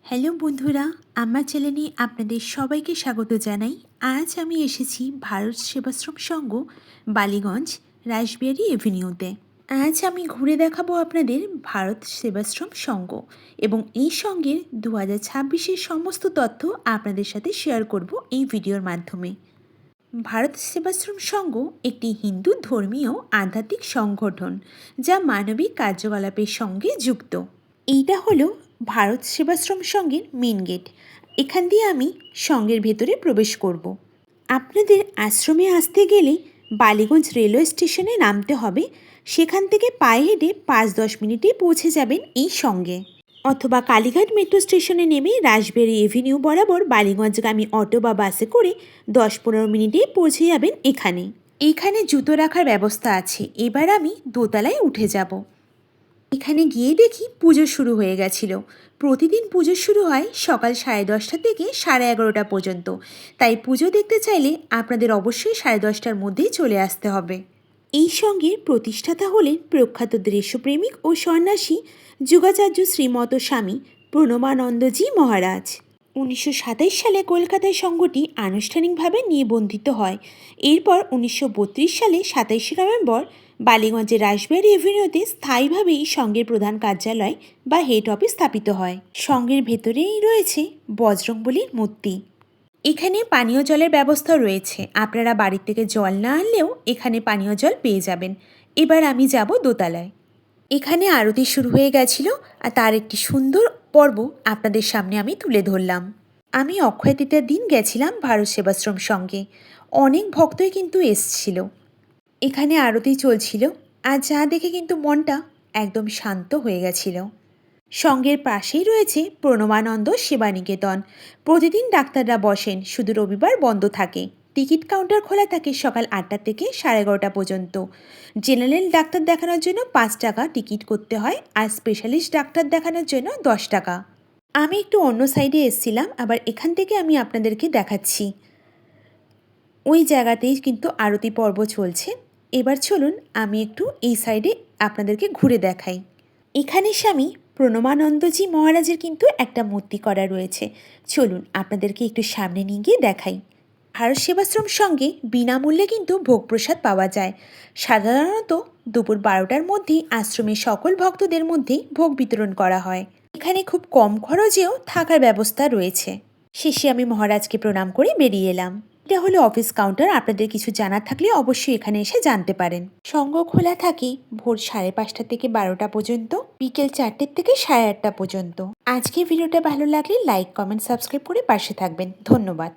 Hello বন্ধুরা, আমার চ্যানেলে আপনাদের সবাইকে স্বাগত জানাই। আজ আমি এসেছি ভারত সেবাশ্রম সংঘ, বালিগঞ্জ, রাসবিহারী এভিনিউতে। আজ আমি ঘুরে দেখাবো আপনাদের ভারত সেবাশ্রম সংঘ এবং এই সঙ্গের 2026-এর সমস্ত তথ্য আপনাদের সাথে শেয়ার করব এই ভিডিওর মাধ্যমে। ভারত সেবাশ্রম সংঘ একটি হিন্দু ধর্মীয় আধ্যাত্মিক সংগঠন যা মানবিক কার্যকলাপের সঙ্গে যুক্ত। এইটা হলো ভারত সেবাশ্রম সংঘের মেন গেট। এখান দিয়ে আমি সংঘের ভেতরে প্রবেশ করব। আপনাদের আশ্রমে আসতে গেলে বালিগঞ্জ রেলওয়ে স্টেশনে নামতে হবে। সেখান থেকে পায়ে হেঁটে 5-10 মিনিটেই পৌঁছে যাবেন এই সঙ্গে, অথবা কালীঘাট মেট্রো স্টেশনে নেমে রাসবিহারী এভিনিউ বরাবর বালিগঞ্জগামী অটো বা বাসে করে 10-15 মিনিটেই পৌঁছে যাবেন এখানে। এইখানে জুতো রাখার ব্যবস্থা আছে। এবার আমি দোতলায় উঠে যাব। এখানে গিয়ে দেখি পুজো শুরু হয়ে গেছিল। প্রতিদিন পুজো শুরু হয় সকাল 10:30 থেকে 11:30 পর্যন্ত। তাই পুজো দেখতে চাইলে আপনাদের অবশ্যই 10:30টার মধ্যেই চলে আসতে হবে। এই সঙ্গে প্রতিষ্ঠাতা হলেন প্রখ্যাত দেশপ্রেমিক ও সন্ন্যাসী যুগাচার্য শ্রীমত স্বামী প্রণবানন্দজি মহারাজ। 1927 সালে কলকাতায় সংঘটি আনুষ্ঠানিকভাবে নিবন্ধিত হয়। এরপর 1932 সালে 27শে নভেম্বর বালিগঞ্জের রাসবিহারী এভিনিউতে স্থায়ীভাবে এই সংঘের প্রধান কার্যালয় বা হেড অফিস স্থাপিত হয়। সংঘের ভেতরেই রয়েছে বজরংবলীর মূর্তি। এখানে পানীয় জলের ব্যবস্থা রয়েছে। আপনারা বাড়ি থেকে জল না আনলেও এখানে পানীয় জল পেয়ে যাবেন। এবার আমি যাব দোতলায়। এখানে আরতি শুরু হয়ে গেছিল আর তার একটি সুন্দর পর্ব আপনাদের সামনে আমি তুলে ধরলাম। আমি অক্ষয় তৃতীয়ার দিন গেছিলাম ভারত সেবাশ্রম সঙ্গে। অনেক ভক্তই কিন্তু এসছিল। এখানে আরতি চলছিল আর যা দেখে কিন্তু মনটা একদম শান্ত হয়ে গেছিল। সঙ্গের পাশেই রয়েছে প্রণবানন্দ সেবানিকেতন। প্রতিদিন ডাক্তাররা বসেন, শুধু রবিবার বন্ধ থাকে। টিকিট কাউন্টার খোলা থাকে সকাল 8টা থেকে 11:30 পর্যন্ত। জেনারেল ডাক্তার দেখানোর জন্য 5 টাকা টিকিট করতে হয়, আর স্পেশালিস্ট ডাক্তার দেখানোর জন্য 10 টাকা। আমি একটু অন্য সাইডে এসেছিলাম, আবার এখান থেকে আমি আপনাদেরকে দেখাচ্ছি। ওই জায়গাতেই কিন্তু আরতি পর্ব চলছে। এবার চলুন আমি একটু এই সাইডে আপনাদেরকে ঘুরে দেখাই। এখানে স্বামী প্রণবানন্দজি মহারাজের কিন্তু একটা মূর্তি করা রয়েছে। চলুন আপনাদেরকে একটু সামনে নিয়ে গিয়ে দেখাই। ভারত সেবাশ্রম সঙ্গে বিনামূল্যে কিন্তু ভোগ প্রসাদ পাওয়া যায়। সাধারণত দুপুর 12টার মধ্যেই আশ্রমের সকল ভক্তদের মধ্যেই ভোগ বিতরণ করা হয়। এখানে খুব কম খরচেও থাকার ব্যবস্থা রয়েছে। শেষে আমি মহারাজকে প্রণাম করে বেরিয়ে এলাম। এটা হলো অফিস কাউন্টার। আপনাদের কিছু জানার থাকলে অবশ্যই এখানে এসে জানতে পারেন। সংঘ খোলা থাকে ভোর 5:30 থেকে 12টা পর্যন্ত, বিকেল 4টে থেকে 8:30 পর্যন্ত। আজকে ভিডিওটা ভালো লাগলে লাইক, কমেন্ট, সাবস্ক্রাইব করে পাশে থাকবেন। ধন্যবাদ।